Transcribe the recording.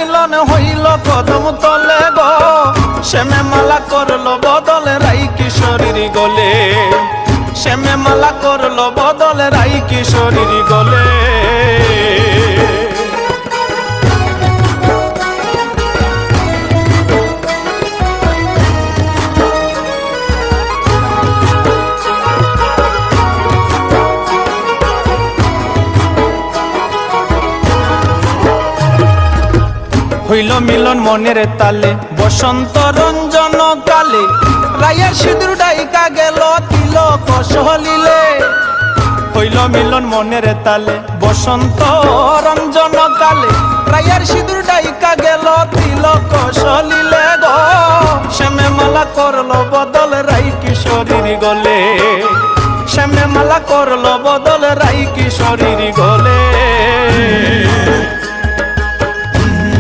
মিলন হইল কদম তলে গো, শ্যামে মালা করলো বদল রাই কিশোরীর গলে, শ্যামে মালা করলো বদল রাই কিশোরীর গলে। হইল মিলন মনের তালে বসন্ত রঞ্জন কালে, রায়ের সিঁদুর ডাইকা গেল তিলক সহলিলে। হইল মিলন মনের তালে বসন্ত রঞ্জন কালে, রায়ের সিঁদুর ডাইকা গেল তিলক সহলিলে গো, শ্যামে মালা করলো বদল রাই কিশোরীর গলে, শ্যামে মালা করলো বদল রাই কিশোরীর গলে।